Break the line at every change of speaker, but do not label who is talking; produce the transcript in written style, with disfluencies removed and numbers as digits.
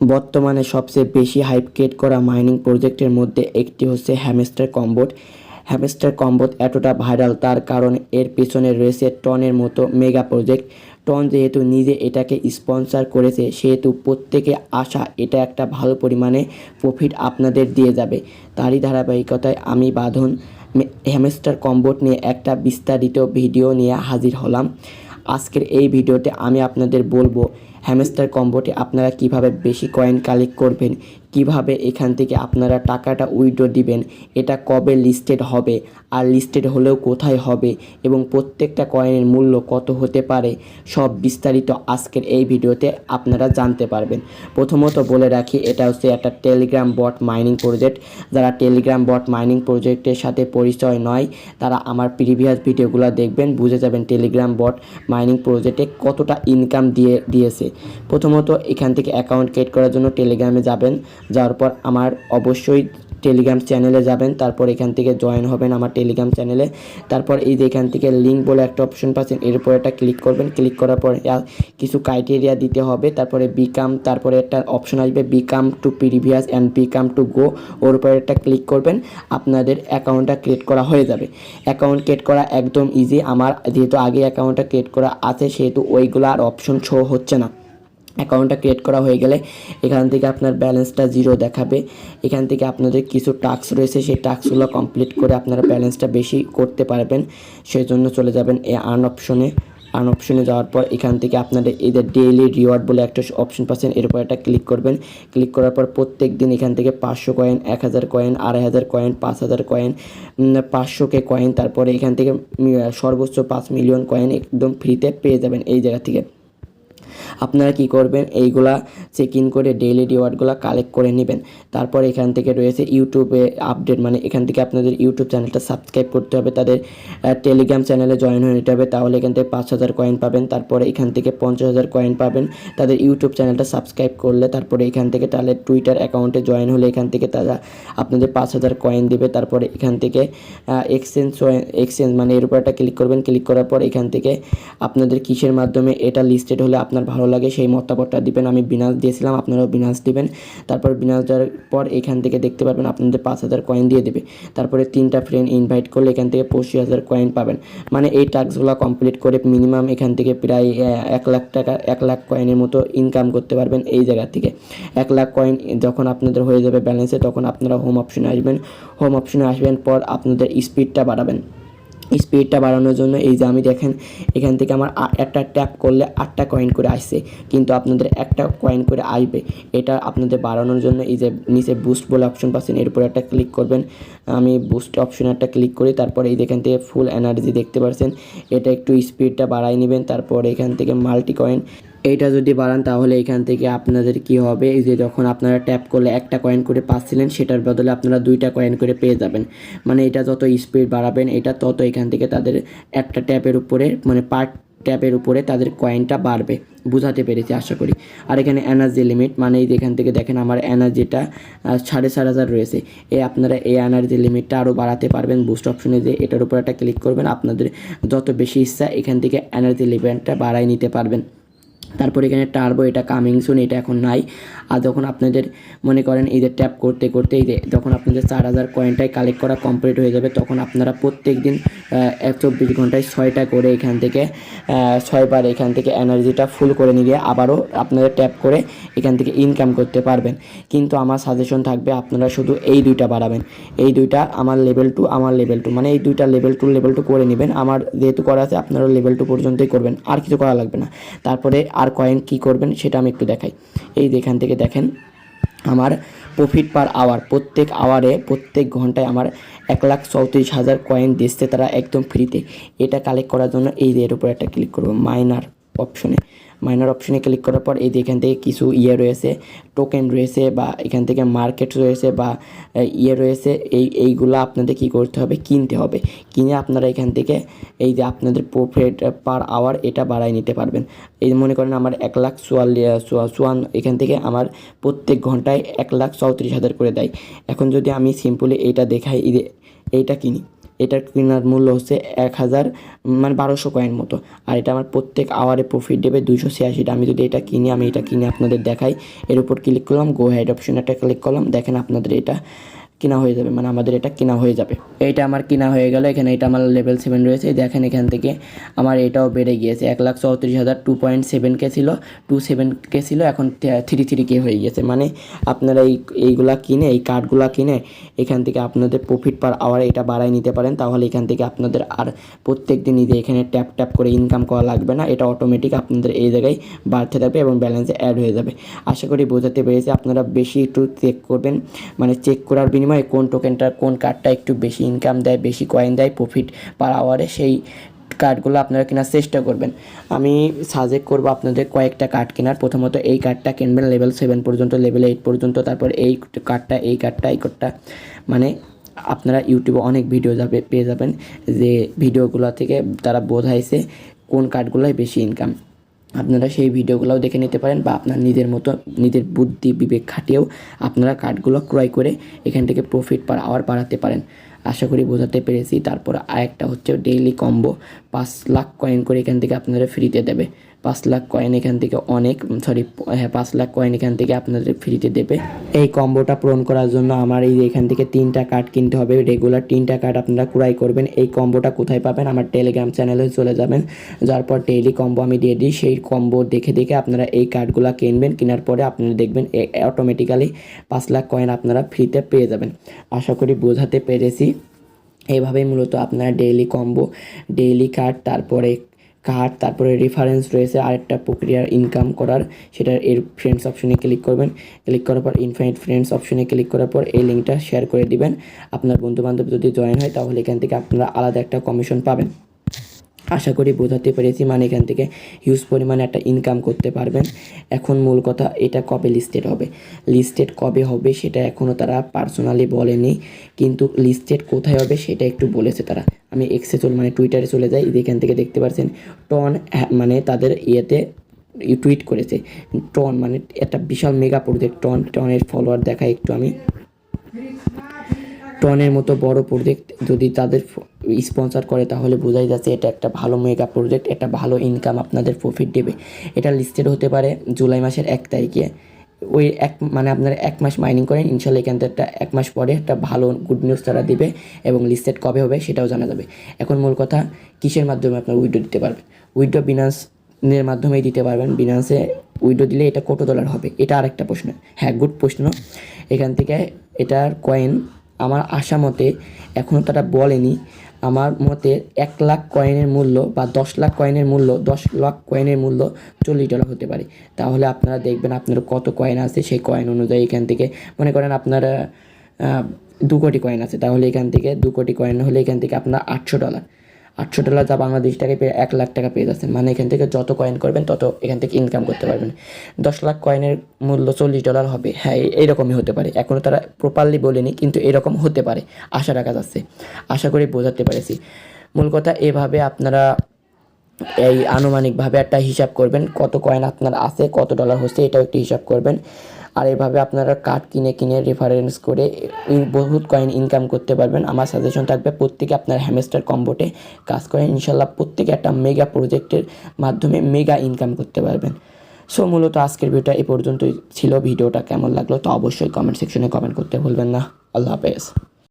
বর্তমানে সবচেয়ে বেশি হাইপ ক্রিয়েট করা মাইনিং প্রজেক্টের মধ্যে একটি হচ্ছে হ্যামস্টার কম্বোট। হ্যামস্টার কম্বোট এতটা ভাইরাল তার কারণ এর পিছনে রয়েছে টনের মতো মেগা প্রজেক্ট। টন যেহেতু নিজে এটাকে স্পন্সর করেছে সেহেতু প্রত্যেকে আশা এটা একটা ভালো পরিমাণে প্রফিট আপনাদের দিয়ে যাবে। তারই ধারাবাহিকতায় আমি বাঁধন হ্যামস্টার কম্বোট নিয়ে একটা বিস্তারিত ভিডিও নিয়ে হাজির হলাম। আজকের এই ভিডিওতে আমি আপনাদের বলবো হ্যামস্টার কম্বোটে আপনারা কিভাবে বেশি কয়েন কালেক্ট করবেন, কিভাবে এখান থেকে আপনারা টাকাটা উইথড্র দিবেন, এটা কবে লিস্টেড হবে, আর লিস্টেড হলেও কোথায় হবে এবং প্রত্যেকটা কয়েনের মূল্য কত হতে পারে, সব বিস্তারিত আজকের এই ভিডিওতে আপনারা জানতে পারবেন। প্রথমত বলে রাখি এটা হচ্ছে একটা টেলিগ্রাম বট মাইনিং প্রজেক্ট। যারা টেলিগ্রাম বট মাইনিং প্রজেক্টের সাথে পরিচয় নয় তারা আমার প্রিভিয়াস ভিডিওগুলো দেখবেন, বুঝে যাবেন টেলিগ্রাম বট মাইনিং প্রজেক্টে কতটা ইনকাম দিয়েছে। প্রথমত এখান থেকে অ্যাকাউন্ট ক্রিয়েট করার জন্য টেলিগ্রামে যাবেন, যাওয়ার পর আমার অবশ্যই টেলিগ্রাম চ্যানেলে যাবেন, তারপর এখান থেকে জয়েন হবেন আমার টেলিগ্রাম চ্যানেলে। তারপর এই যে এখান থেকে লিঙ্ক বলে একটা অপশন পাচ্ছেন, এর উপর একটা ক্লিক করবেন। ক্লিক করার পর কিছু ক্রাইটেরিয়া দিতে হবে, তারপরে তারপরে একটা অপশন আসবে become to previous and become to go, ওর উপরে একটা ক্লিক করবেন। আপনাদের অ্যাকাউন্টটা ক্রিয়েট করা হয়ে যাবে। অ্যাকাউন্ট ক্রিয়েট করা একদম ইজি। আমার যেহেতু আগে অ্যাকাউন্টটা ক্রিয়েট করা আছে সেহেতু ওইগুলো আর অপশন শো হচ্ছে না। অ্যাকাউন্টটা ক্রিয়েট করা হয়ে গেলে এখান থেকে আপনার ব্যালেন্সটা জিরো দেখাবে। এখান থেকে আপনাদের কিছু টাস্ক রয়েছে, সেই টাস্কগুলো কমপ্লিট করে আপনারা ব্যালেন্সটা বেশি করতে পারবেন। সেই জন্য চলে যাবেন এই আর্ন অপশনে যাওয়ার পর এখান থেকে আপনাদের এই যে ডেইলি রিওয়ার্ড বলে একটা অপশন পাচ্ছেন, এর উপর একটা ক্লিক করবেন। ক্লিক করার পর প্রত্যেক দিন এখান থেকে 500 coin, 1000 coin, 2500 coin, 5000 coin, 500K coin, তারপরে এখান থেকে সর্বোচ্চ 5 মিলিয়ন কয়েন একদম ফ্রিতে পেয়ে যাবেন। এই জায়গা থেকে আপনারা কি করবেন, এইগুলা চেক ইন করে ডেইলি রিওয়ার্ডগুলো কালেক্ট করে নেবেন। তারপর এখান থেকে রয়েছে ইউটিউবে আপডেট, মানে এখান থেকে আপনাদের ইউটিউব চ্যানেলটা সাবস্ক্রাইব করতে হবে, তাদের টেলিগ্রাম চ্যানেলে জয়েন হয়ে নিতে হবে, তাহলে এখান থেকে 5000 কয়েন পাবেন। তারপরে এখান থেকে 50,000 কয়েন পাবেন তাদের ইউটিউব চ্যানেলটা সাবস্ক্রাইব করলে। তারপরে এখান থেকে তাহলে টুইটার অ্যাকাউন্টে জয়েন হলে এখান থেকে তারা আপনাদের 5000 কয়েন দেবে। তারপরে এখান থেকে এক্সচেঞ্জ মানে এর উপর একটা ক্লিক করবেন। ক্লিক করার পর এখান থেকে আপনাদের কিসের মাধ্যমে এটা লিস্টেড হলে আপনার ভালো লাগে সেই মতামতটা দিবেন। আমি বিনান্স দিয়েছিলাম, আপনারাও বিনান্স দিবেন। তারপর বিনান্স দেওয়ার পর এখান থেকে দেখতে পারবেন আপনাদের 5000 কয়েন দিয়ে দেবে। তারপরে 3টা ফ্রেন্ড ইনভাইট করলে এখান থেকে 25,000 কয়েন পাবেন। মানে এই টাস্কগুলো কমপ্লিট করে মিনিমাম এখান থেকে প্রায় 1 লাখ টাকা 1 লাখ কয়েনের মতো ইনকাম করতে পারবেন এই জায়গা থেকে। 1 লাখ কয়েন যখন আপনাদের হয়ে যাবে ব্যালেন্সে, তখন আপনারা হোম অপশনে আসবেন। হোম অপশনে আসবেন পর আপনাদের স্পিডটা বাড়াবেন। স্পিডটা বাড়ানোর জন্য এই যে আমি দেখেন এখান থেকে আমার একটা ট্যাপ করলে 8টা কয়েন করে আসছে, কিন্তু আপনাদের একটা কয়েন করে আসবে। এটা আপনাদের বাড়ানোর জন্য এই যে নিচে বুস্ট বলে অপশন পাচ্ছেন, এর উপর একটা ক্লিক করবেন। আমি বুস্ট অপশনে একটা ক্লিক করি, তারপরে এই এখান থেকে ফুল এনার্জি দেখতে পাচ্ছেন, এটা একটু স্পিডটা বাড়াই নেবেন। তারপর এখান থেকে মাল্টি কয়েন এইটা যদি বাড়ান তাহলে এখান থেকে আপনাদের কি হবে, এই যে যখন আপনারা ট্যাপ করলে একটা কয়েন করে পাচ্ছিলেন সেটার বদলে আপনারা 2টা কয়েন করে পেয়ে যাবেন। মানে এটা যত স্পিড বাড়াবেন এটা তত এখান থেকে তাদের একটা ট্যাপের উপরে মানে পার ট্যাপের উপরে তাদের কয়েনটা বাড়বে। বুঝাতে পেরেছি আশা করি। আর এখানে এনার্জি লিমিট মানে এই এখান থেকে দেখেন আমার এনার্জিটা 4,500 রয়েছে। আপনারা এই এনার্জি লিমিটটা আরও বাড়াতে পারবেন। বুস্ট অপশনে যে এটার উপর একটা ক্লিক করবেন, আপনাদের যত বেশি ইচ্ছা এখান থেকে এনার্জি লিমিটটা বাড়াই নিতে পারবেন। তারপর এখানে টার্বো, এটা কামিং সুন, এটা এখন নাই। আর যখন আপনাদের মনে করেন এই যে ট্যাপ করতে করতে এই যে যখন আপনাদের 4000 কয়েনটাই কালেক্ট করা কমপ্লিট হয়ে যাবে, তখন আপনারা প্রত্যেক দিন 24 ঘন্টায় 6টা করে এখান থেকে 6বার এখান থেকে এনার্জিটা ফুল করে নিয়ে আবারও আপনাদের ট্যাপ করে এখান থেকে ইনকাম করতে পারবেন। কিন্তু আমার সাজেশন থাকবে আপনারা শুধু এই 2টা বাড়াবেন। এই 2টা আমার লেভেল 2 মানে এই 2টা লেভেল 2 করে নেবেন। আমার যেহেতু করা আছে আপনারাও লেভেল 2 পর্যন্তই করবেন, আর কিছু করা লাগবে না। তারপরে আর কয়েন কি করবেন সেটা আমি একটু দেখাই। এই এখান থেকে দেখেন আমার প্রফিট পার আওয়ার, প্রত্যেক আওয়ারে প্রত্যেক ঘন্টায় আমার 1,34,000 কয়েন দিচ্ছে তারা একদম ফ্রিতে। এটা কালেক্ট করার জন্য এই এর উপর একটা ক্লিক করব মাইনার অপশনে ক্লিক করার পর এই এখান থেকে কিছু রয়েছে, টোকেন রয়েছে বা এখান থেকে মার্কেট রয়েছে বা রয়েছে, এইগুলো আপনাদের কি করতে হবে, কিনতে হবে। কিনে আপনারা এখান থেকে এই যে আপনাদের প্রফিট পার আওয়ার এটা বাড়াই নিতে পারবেন। এই মনে করেন আমার 1,44,000 এখান থেকে আমার প্রত্যেক ঘন্টায় 1,34,000 করে দেয়। এখন যদি আমি সিম্পলি এইটা দেখাই, এইটা কিনি, এটার কেনার মূল্য হচ্ছে 1000 মানে 1200 কয়েন মতো। আর এটা আমার প্রত্যেক আওয়ারে প্রফিট দেবে 286টা। আমি যদি এটা কিনি, আমি এটা কিনে আপনাদের দেখাই। এর উপর ক্লিক করলাম, গো হেড অপশন একটা ক্লিক করলাম, দেখেন আপনাদের এটা কিনা হয়ে যাবে, মানে আমাদের এটা কিনা হয়ে যাবে। এইটা আমার কিনা হয়ে গেল। এখানে এটা আমার লেভেল 7 রয়েছে, দেখেন এখান থেকে আমার এটাও বেড়ে গিয়েছে 1,34,000। 2.7K ছিল, 27K ছিল, এখন 33K হয়ে গেছে। মানে আপনারা এইগুলা কিনে, এই কার্ডগুলা কিনে এখান থেকে আপনাদের প্রফিট পার আওয়ার এটা বাড়ায় নিতে পারেন। তাহলে এখান থেকে আপনাদের আর প্রত্যেক দিন নিজে এখানে ট্যাপ ট্যাপ করে ইনকাম করা লাগবে না, এটা অটোমেটিক আপনাদের এই জায়গায় বাড়তে থাকবে এবং ব্যালেন্সে অ্যাড হয়ে যাবে। আশা করি বোঝাতে পেরেছি। আপনারা বেশি একটু চেক করবেন, মানে চেক করার বিনিময়ে কোন টোকেনটা, কোন কার্ডটা একটু বেশি ইনকাম দেয়, বেশি কয়েন দেয় প্রফিট পার আওয়ারে, সেই কার্ডগুলো আপনারা কেনার চেষ্টা করবেন। আমি সাজেস্ট করবো আপনাদের কয়েকটা কার্ড কেনার। প্রথমত এই কার্ডটা কিনবেন লেভেল 7 পর্যন্ত, লেভেল 8 পর্যন্ত। তারপর এই কার্ডটা মানে আপনারা ইউটিউবে অনেক ভিডিও পেয়ে যাবেন, যে ভিডিওগুলো থেকে তারা বোঝাইছে কোন কার্ডগুলোয় বেশি ইনকাম। আপনারা সেই ভিডিওগুলোও দেখে নিতে পারেন, বা আপনার নিজের মতো নিজের বুদ্ধি বিবেক খাটিয়েও আপনারা কার্ডগুলো ক্রয় করে এখান থেকে প্রফিট পার আওয়ার বাড়াতে পারেন। আশা করি বোঝাতে পেরেছি। তারপর আরেকটা হচ্ছে ডেইলি কম্বো, 5 লাখ কয়েন করে এখান থেকে আপনারা ফ্রিতে দেবে। 5 লাখ কয়েন এখান থেকে 5 লাখ কয়েন এখান থেকে আপনাদের ফ্রিতে দেবে। এই কম্বোটা পূরণ করার জন্য আমার এখান থেকে 3টা কার্ড কিনতে হবে, রেগুলার 3টা কার্ড আপনারা ক্রয় করবেন। এই কম্বোটা কোথায় পাবেন? আমার টেলিগ্রাম চ্যানেলে চলে যাবেন, যার পর ডেইলি কম্বো আমি দিয়ে দিই। সেই কম্বো দেখে আপনারা এই কার্ডগুলো কিনবেন। কেনার পরে আপনারা দেখবেন অটোমেটিক্যালি 5 লাখ কয়েন আপনারা ফ্রিতে পেয়ে যাবেন। আশা করি বোঝাতে পেরেছি। এইভাবেই মূলত আপনারা ডেইলি কম্বো, ডেইলি কার্ড, তারপরে রেফারেন্স রয়েছে আরেকটা প্রক্রিয়ার ইনকাম করার, সেটার এর ফ্রেন্ডস অপশনে ক্লিক করবেন। ক্লিক করার পর ইনফাইনাইট ফ্রেন্ডস অপশনে ক্লিক করার পর এই লিঙ্কটা শেয়ার করে দিবেন। আপনার বন্ধুবান্ধব যদি জয়েন হয় তাহলে এখান থেকে আপনারা আলাদা একটা কমিশন পাবেন। আশা করি বোঝাতে পেরেছি। মানে এখান থেকে হিউজ পরিমাণে একটা ইনকাম করতে পারবেন। এখন মূল কথা, এটা কবে লিস্টেড কবে হবে সেটা এখনও তারা পার্সোনালি বলেনি, কিন্তু লিস্টেড কোথায় হবে সেটা একটু বলেছে তারা। আমি টুইটারে চলে যাই, এখান থেকে দেখতে পাচ্ছেন টন, মানে তাদের টুইট করেছে। টন মানে একটা বিশাল মেগা প্রজেক্ট। টনের ফলোয়ার দেখায় একটু আমি। টনের মতো বড় প্রজেক্ট যদি তাদের স্পন্সর করে তাহলে বোঝাই যাচ্ছে এটা একটা ভালো মেগা প্রজেক্ট, এটা ভালো ইনকাম আপনাদের প্রফিট দেবে। এটা লিস্টেড হতে পারে জুলাই মাসের 1 তারিখে। মানে আপনারা 1 মাস মাইনিং করেন, ইনশাল্লাহ এখান থেকে 1 মাস পরে একটা ভালো গুড নিউজ তারা দিবে, এবং লিস্টেড কবে হবে সেটাও জানা যাবে। এখন মূল কথা, কিসের মাধ্যমে আপনারা উইথড্র দিতে পারবেন? উইথড্র বিনান্সের মাধ্যমেই দিতে পারবেন। বিনান্সে উইথড্র দিলে এটা কত ডলার হবে, এটা আরেকটা প্রশ্ন। হ্যাঁ, গুড প্রশ্ন। এখান থেকে এটার কয়েন আমার আশা মতে এখনও তারা বলেনি। আমার মতে 1 লাখ কয়েনের মূল্য বা 10 লাখ কয়েনের মূল্য, 10 লাখ কয়েনের মূল্য $40 হতে পারে। তাহলে আপনারা দেখবেন আপনার কত কয়েন আছে, সেই কয়েন অনুযায়ী এখান থেকে মনে করেন আপনার 2 কোটি কয়েন আছে, তাহলে এখান থেকে 2 কোটি কয়েন হলে এখান থেকে আপনার $800 যা বাংলাদেশ টাকায় পেয়ে 1 লাখ টাকা পেয়ে যাচ্ছেন। মানে এখান থেকে যত কয়েন করবেন তত এখান থেকে ইনকাম করতে পারবেন। 10 লাখ কয়েনের মূল্য $40 হবে। হ্যাঁ, এইরকমই হতে পারে, এখনও তারা প্রপারলি বলেনি, কিন্তু এরকম হতে পারে, আশা রাখা যাচ্ছে। আশা করি বোঝাতে পেরেছি। মূল কথা, এভাবে আপনারা এই আনুমানিকভাবে একটা হিসাব করবেন, কত কয়েন আপনার আছে, কত ডলার হচ্ছে, এটাও একটু হিসাব করবেন। আর এভাবে আপনারা কার্ড কিনে রেফারেন্স করে বহুত কয়েন ইনকাম করতে পারবেন। আমার সাজেশন থাকবে প্রত্যেকে আপনার হ্যামস্টার কম্বোটে কাজ করেন, ইনশাল্লাহ প্রত্যেকে একটা মেগা প্রজেক্টের মাধ্যমে মেগা ইনকাম করতে পারবেন। সো মূলত আজকের ভিডিওটা এই পর্যন্তই ছিল। ভিডিওটা কেমন লাগলো তো অবশ্যই কমেন্ট সেকশনে কমেন্ট করতে ভুলবেন না। আল্লাহ হাফেজ।